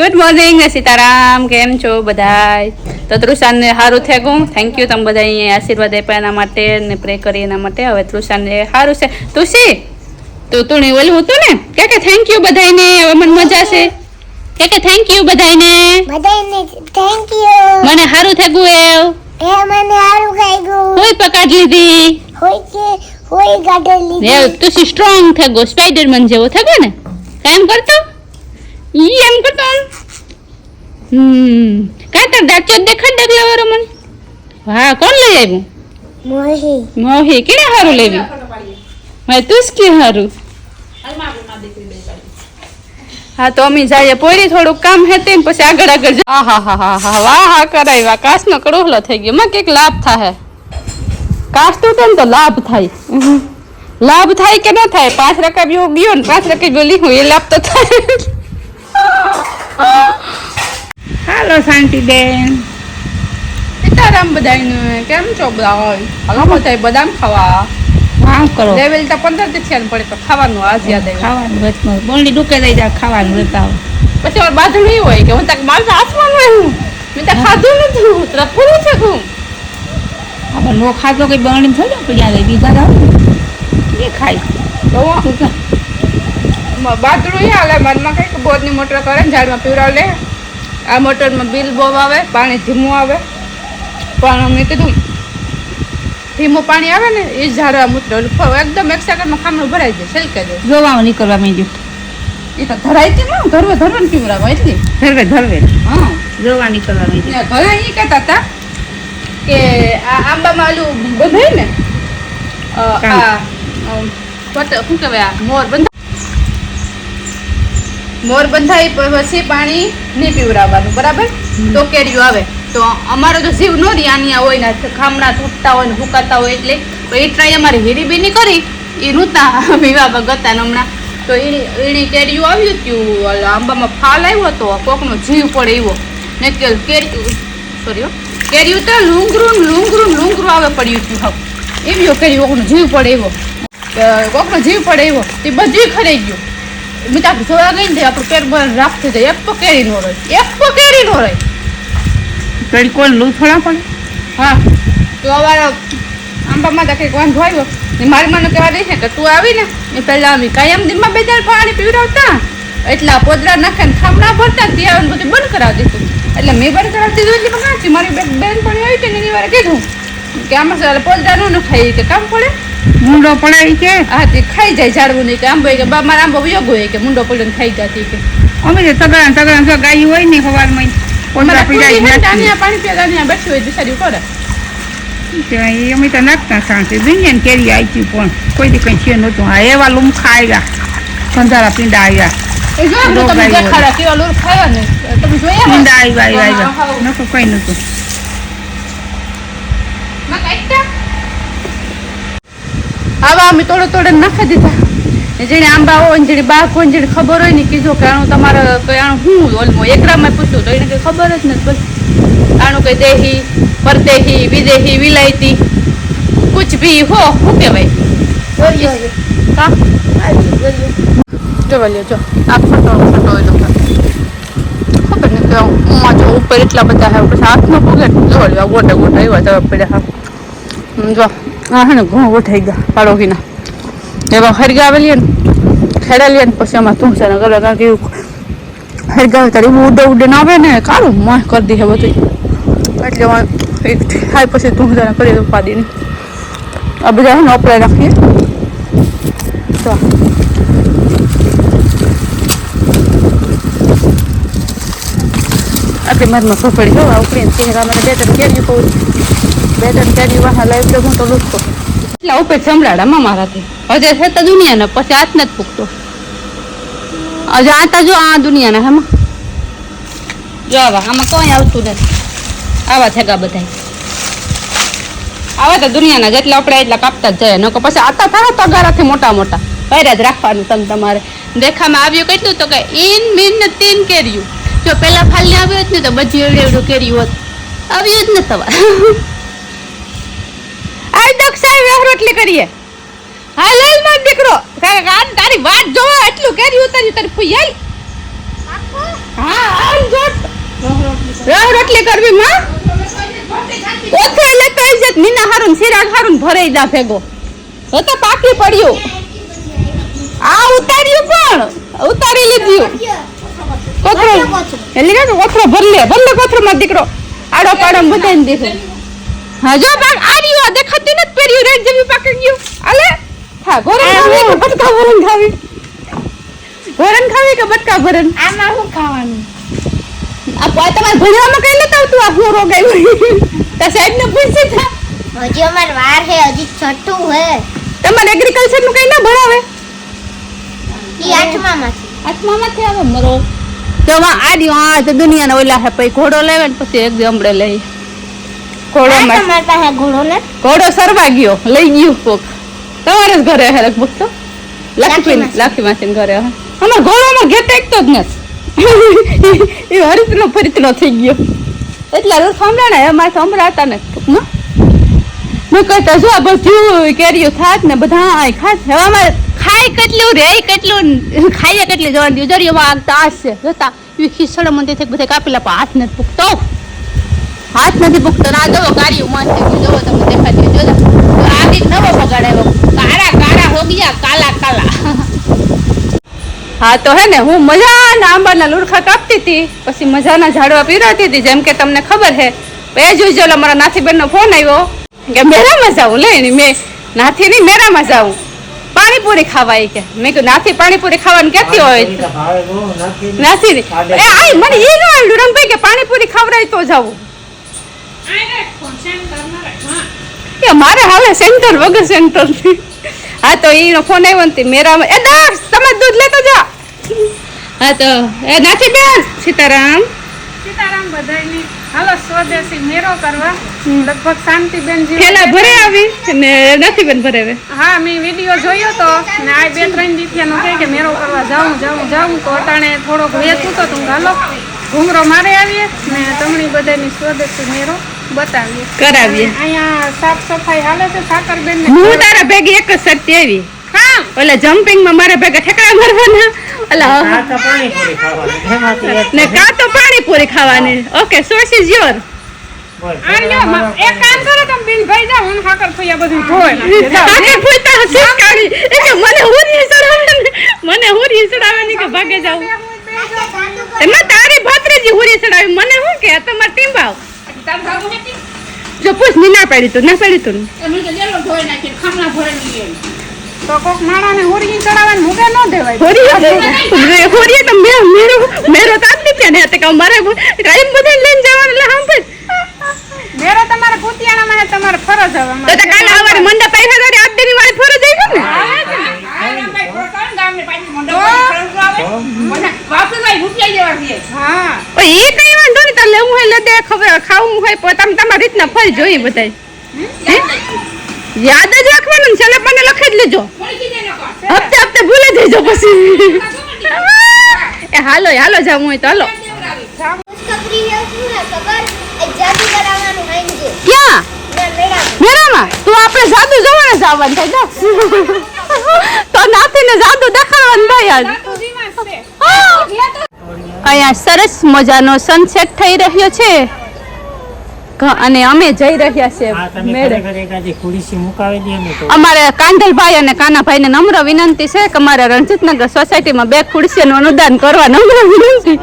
Good morning ને સીતારામ, કેમ છો બધાય? તો તૃષાને સારું થઈ ગયું. થેન્ક યુ તમે બધા અહીંયા આશીર્વાદ આપ્યા એના માટે ને પ્રે કરી એના માટે. હવે તૃષાને સારું છે. તુસી તો તું ઓલું હતું ને કે થેન્ક યુ બધાને. હવે મને મજા છે કે થેન્ક યુ બધાને. Thank you. મને સારું થઈ ગયું. મને સારું થઈ ગયું. હોય પકડ લીધી. હોય ગાડી લીધી. તુસી સ્ટ્રોંગ થઈ ગયો, સ્પાઈડરમેન જેવો થઈ ગયો ને. કામ કરતો એમ કરતો. કાતર દાચો દેખાડ ડગલા વાળો મને. હા, કોણ લઈ આવ્યું? મોહી કેને હારું લેવી? મેં તું કે હારું. હા તો અમે જાય પોરી થોડુંક કામ હેતે ને પછી આગળ હા વાહ કરાવ્યા. કાચનો કડોહલો થઈ ગયો. માં કઈક લાભ થાય. કાચ તો ને તો લાભ થાય. લાભ થાય કે ન થાય? 5 રકાબીઓ ગયો ને 5 રકાબીઓ લીધું એ લાભ તો થાય. હાલો શાંતિબેન, સીતારામ બધાને. કેમ છો બધા? હાલો બધા બદામ ખાવા. હા કરો. લેવલ તો 15 થી થયા પડે તો ખાવાનું આજ યાદ આવ્યું. ખાવાનું વચમાં બોલની ડુકે દઈ જા ખાવાનું રહેતા હોય. પછી ઓર બાધું નહીં હોય કે હું તક માલ આસમાન હોય. મેં તો ખાધું નથી. તરત પૂરું છે તું. આપણે નો ખાધો કઈ બગડી થોડો પડ્યા રે બીજા જાવ એ ખાય તો બાધું હાલે મનમાં કઈક બોરની મોટર કરે ને ઝાડમાં પીવડાવ લે. આ મોટરમાં બિલ બહુ આવે, પાણી ધીમું આવે. પણ મેં કીધું ધીમું પાણી આવે ને એ ઝાડવા મૂત્ર એકદમ 1 સેકન્ડમાં ખામણું ભરાઈ જાય. છલકે જાય જોવામાં નીકળવા માંડ્યું. એ તો ધરાય છે ને ધરવે ને પીવડાવવા એટલી ધરવે હા જોવા નીકળવા માંડ્યું. ઘરે એ કહેતા હતા કે આ આંબામાં આલું બંધાય ને શું કહેવાય મોર બંધાય પછી પાણી નહીં પીવડાવવાનું બરાબર તો કેરીઓ આવે. તો અમારો તો જીવ નો રિયાનિયા હોય ને ખામણા તૂટતા હોય ને ફૂકાતા હોય એટલે તો એ ટ્રાય અમારી હીરીબીની કરી એ નહોતા વિવાહ ગતા હમણાં. તો એની કેરીઓ આવ્યું હતું આંબામાં ફાલ આવ્યો હતો કોકનો જીવ પડે એવો ને કેરીઓ તો લુંગરું આવે પડ્યું હતું. હવે એવી કેરી કોકનો જીવ પડે એવો તે બધું ખરાઈ ગયું. મેં આપણે જોવા ગઈ ને આપણું પેટ ભર રાખતી જાય. એક કેરી નો રહે કેરી કોઈ લૂ થોડા પડે. હા તો અમારા આંબામાં તો કંઈક વાંધો આવ્યો ને મારી મને કહેવા દે છે કે તું આવી ને એ પહેલાં અમે કાયમ દિનમાં 2 દાળ પાણી પીવડાવતા એટલા પોદરા નાખે ને ખામણા ભરતા ત્યાં બધું બંધ કરાવી દીધું. એટલે મેં બંધ કરાવી દીધું એટલે કાંચી મારી બેન પણ આવી હતી ને એની વારે કીધું કે આમાં પોદરા ન ખાઈ કે કામ પડે મુંડો પડે કે હા તે ખાઈ જાય ઝાડવું નહીં કે આંબો કે મારા આંબો યોગો હોય કે મુંડો પડે ને ખાઈ જતી કે અમે તો તગડા ગાય હોય ને સવારમાં પાણી પીવા બેઠી હોય બિચારી કરે અમે તો નાખતા શાંતિ દુનિયા કેરી આવી પણ કોઈ દી કઈ છે નતું. હા એવા લુમખા આવ્યા, સંધારા પીંડા આવ્યા, પીંડા આવ્યા નતું કઈ નતું. આવા અમે તોડે નાખી દીધા. જેને આંબા હોય ને જેને બાગ હોય ને જેને ખબર હોય ને કીધું કે આનું તમારે આનું શું ઓલમો એકરામાં પૂછ્યું તો એને કંઈ ખબર જ નથી. બસ આનું કંઈ દેહી પરદેહી વિદેહી વિલાયતી કુછ ભી હો શું કહેવાય જોવા લ્યો જો આ ફટો ખબર નથી ઉમાં જો ઉપર એટલા બધા હે પછી હાથનો પગે જોવા લ્યો ગોટા એવા જવા પડ્યા. હા જો હા હે ને ઘઉં ઉઠાઈ ગયા પાડોશીના એવા હરગા આવેલી ને ખેડાલી ને પછી આમાં તું છે ને કરે કારણ કે હરગા તારે ઉડે આવે ને કાળું મોહ કરી દે બધું એટલે હાય પછી તું જરા કરી દઉં પાડીને આ બધા છે ને અપડાઈ રાખીએ તો આટલી મારમાં ફફડી જો ઉપડીને ચહેરા મને 2-3 કેરી કહું 2-3 કેરી વાહ લાઈવ હું તો લૂટતો એટલે ઉપર સંભળાડામાં મારાથી હજે છે તો દુનિયાને પછી હાથ નથી ફૂકતો. હજુ આતા જો આ દુનિયાના હેમાં જો આમાં કોઈ આવતું નથી. આવા થેગા બધા આવા તો દુનિયાના જેટલા આપણે એટલા કાપતા જ જાય ન પછી આતા થાય તગારાથી મોટા પહેર્યા જ રાખવાનું. તમે તમારે દેખામાં આવ્યું કેટલું તો કે ઇન મીન 3 કેરીયું જો પેલા ફાલને આવ્યો જ ને તો બધી એવડું કેરી હોત આવ્યું જ ને તમારે. આ દક્ષા રોટલી કરીએ. હા લાલ માર દીકરો તારી વાત જોવા એટલું કેરી ઉતાર્યું તારી ફૂઈ હા આમ જોત રોટલી કરવી માં ઓથરા લેતા આવી જત નીના હારું સિરાગ હારું ભરાઈ જા ભેગો તો પાકી પડ્યું આ ઉતાર્યું પણ ઉતારી લીધું કોથરો એટલે કે કોથરો ભરલે કોથરો માં દીકરો આડો પાડો બધાને દીધું હા જો બાગ આર્યું દેખાતું નથી પડ્યું રેડ જેવી પાકી ગયું આલે હા ગોરણ ખાવી કે બટકા ભરણ ખાવી કે બટકા ભરણ આમાં શું ખાવાનું આ કોઈ તમારે ભણવામાં કઈ નતા આવતું આ હું રોગ આવ્યો તો સાહેબ ને પૂછી થા હજી અમાર વાર હે હજી છઠ્ઠું હે તમારે એગ્રીકલ્ચર નું કઈ ના ભણાવે ઈ આઠમામાંથી આવે મરો તો આડ્યો આ તો દુનિયાના ઓલા હે પછી ઘોડો લેવે ને પછી એક દી હમણે લઈ ઘોડો માં તમાર પાસે ઘોડો ને ઘોડો સરવા ગયો લઈ ગયું કોક તમારે જ ઘરે હે લગભગ તો લાખી માસી ઘરે હે અમાર ઘોડોમાં ઘેટ એકતો જ નથી એ હરિતનો ફરિતનો થઈ ગયો એટલા રોજ સાંભળ્યા ને એમાં સંભળાતા ને ટૂંકમાં મેં કહેતા જો આ બધું કેરીઓ થાત ને બધા ખાસ હવામાં ખાય કેટલું રે કેટલું ખાઈએ કેટલી જવાની ઉજળીઓમાં આગતા આશે જોતા એવી ખીસડો મંદી થઈ બધા કાપેલા પણ હાથ નથી પૂકતો હાથ નથી પૂકતો ના જવો ગાડીઓ મસ્ત જવો તમને દેખાતી જોજો આગે નવો બગાડાયો કાળા હો ગયા કાલા હા તો હે ને હું મજાના આંબાના લુડખા કાપતી હતી પછી મજાના ઝાડવા પીરાતી હતી જેમ કે તમને ખબર હે એ જોઈ જો મારા નાથીબેનનો ફોન આવ્યો કે મેરામાં જાઉં લઈને મેં નાથી નહીં મેરામાં જાઉં પાણીપુરી ખાવા કે મેં કીધું નાથી પાણીપુરી ખાવાનું કેતી હોય નાથી એ આઈ મને એ ન આવ્યું રમભાઈ કે પાણીપુરી ખવડાય તો જાવું એ મારે હાલે સેન્ટર વગર સેન્ટર હા તો એનો ફોન આવ્યો ને મેરામાં એ દાસ તમે દૂધ લેતો જા હા તો એ નાથી બેન સીતારામ બધાયની હાલો સ્વદેશી મેરો કરવા લગભગ શાંતિબેન પેલા ભરે આવી ને નથી બેન ભરે હવે હા મેં વિડીયો જોયો તો ને આ 2-3 દીથિયાનો કહે કે મેરો કરવા જાઉં તો અટાણે થોડોક વેચું તો તું હાલો ઘૂમરો મારે આવીએ ને તમને બધાની સ્વદેશી મેરો બતાવીએ કરાવીએ અહીંયા સાફ સફાઈ હાલે છે સાકરબેન ને હું તારા ભેગી એક જ શરતી આવી હા ઓલા જમ્પિંગ માં મારા ભેગા ઠેકડા મારવાના ઓલા ને કા તો પાણીપુરી ખાવાની ઓકે સોર્સ ઇઝ યોર આલ્યો એક કામ કરો તમે બિલ ભાઈ જાવ હું સાકર ફૈયા બધું ધોઈ સાકર ફૂટા હસી કાઢી એ કે મને હુરી સડાવવાની કે ભાગે જાવ એમાં તારી ભત્રીજી હુરી સડાવી મને શું કે તમાર ટીંબાવ જો પૂછ ની ના પાડી તો તો કોક માણાને હોરી ચડાવવાનું મુકે ન દેવાય હોરી તો મેરો તાતી છે ને તે મારે ટાઈમ બધે લઈને જવાનું એટલે હમ પર મેરો તમારે કુતિયાણામાં તમારે ફરજ આવે તો કાલે આવડે મંડપ આવ્યા તારે આજ દેની વાળી ફરજ આવી ને હા એ કઈ વાંધો નહીં તારે લેવું હોય લે દે ખબર ખાવું હોય તમે તમારી રીતના ફરી જોઈએ બધાય યાદ જ રાખવાનું છે મને લખી જ લેજો હપ્તે ભૂલે જઈજો પછી એ હાલો જાવું હોય તો હાલો ક્યાં મેળામાં તું આપણે જાદુ જોવાને જવાનું થાય તો નાથીને જાદુ દેખાડવાનું ભાઈ આજ અહીંયા સરસ મજાનો સનસેટ થઈ રહ્યો છે અને અમે જઈ રહ્યા છે અમારે કાંધલભાઈ અને કાનાભાઈ ને નમ્ર વિનંતી છે કે અમારે રણજીતનગર સોસાયટીમાં 2 ખુરશીઓનું અનુદાન કરવા નમ્ર વિનંતી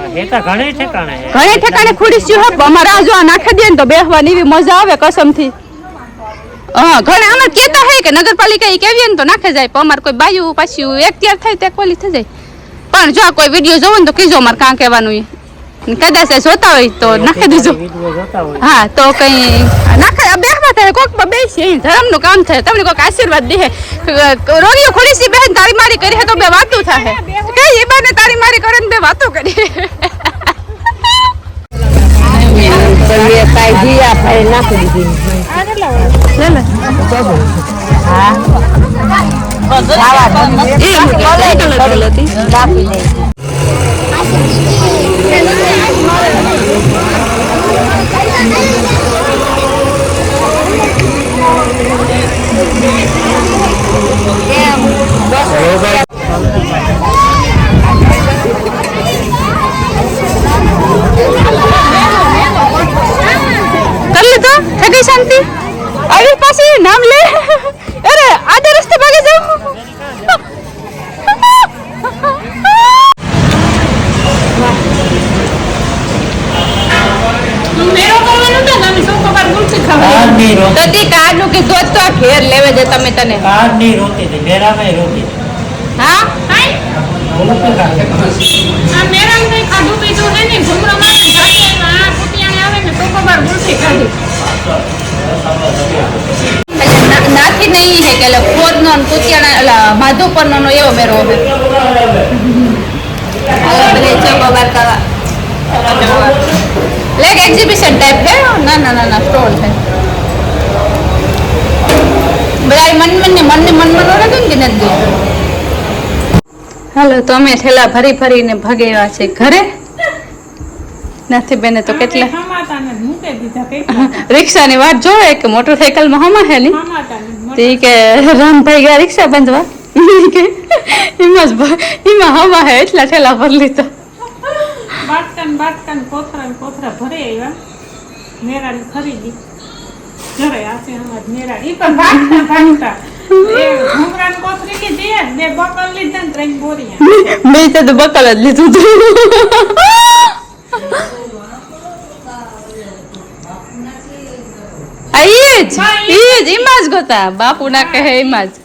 ઘણે ઠેકાણે ખુરશીઓ અમારા જો નાખી દે ને તો બેસવાની એવી મજા આવે કસમથી હા ઘણા અમારે કેતા હે કે નગરપાલિકા એ કેવી ને તો નાખે જાય પણ અમારે કોઈ બાયું પાછું એક તૈયાર થાય તે કોલી થઈ જાય પણ જો કોઈ વિડીયો જોવો ને તો કીજો અમારે કાં કહેવાનું કદાચ જોતા હોય તો નાખી દેજો હા તો કઈ નાખે બેહવા થાય કોક બેસી ધર્મનું કામ થાય તમને કોઈક આશીર્વાદ દે રોરીઓ ખોલીસી બહેન તારી મારી કરી તો બે વાતું થાય કઈ એ બાને તારી મારી કરે ને બે વાતો કરી કઈ શાંતિ આવી પાસે નામ લે અરે આધે રસ્તે ભાગે જાવ મેરો કરવાનો તો ને સોકો બાર ગુલથી ખાવા કારની તો રોટી તે કારનું કીધું હોત તો આ ઘેર લેવે દે તમે તને કારની રોટી થી મેરામાં રોટી હા કાઈ બોલું તો કાકે આ મેરામ કઈ ખાધું પીધું હે ને ઘુમરો મારે જાતિયામાં આ કુટિયાને આવે ને સોકો બાર ગુલથી ખાધી નાથી નહીં હે કે ફોરનો ને કુતિયાણા માધુપરનો નો એવો મેરો હે બધે ચોકોબાર ખાવા લાઈક એક્ઝિબિશન ટાઈપ है ના ના ના ના સ્ટોલ है બધા મન નથી કે નથી હાલો તો અમે ઠેલા ભરી ભરીને ભાગેવા છે ઘરે નથી બેને તો કેટલા હમાતાને મૂકે દીધા કઈ રિક્ષાની વાત જોવે કે મોટરસાઇકલમાં હમા હે ની હમાતાને તે કે રામભાઈ ગયા રિક્ષા બાંધવા એમાં હમા હે એટલા ઠેલા ભરી લીધા બાટકાન કોથરા ભરે આવ્યા મેરાની ખરીદી ઘરે આસે હમણાં મેરા ઈ પણ ભાગતા એ ઘુમરાની કોથરી લીધી બે બકલ લીધા ને 3 બોરિયા મેં તો બકલ જ લીધું હતું આ ઈ જ એમાં જ ગોતા બાપુ ના કહે એમાં જ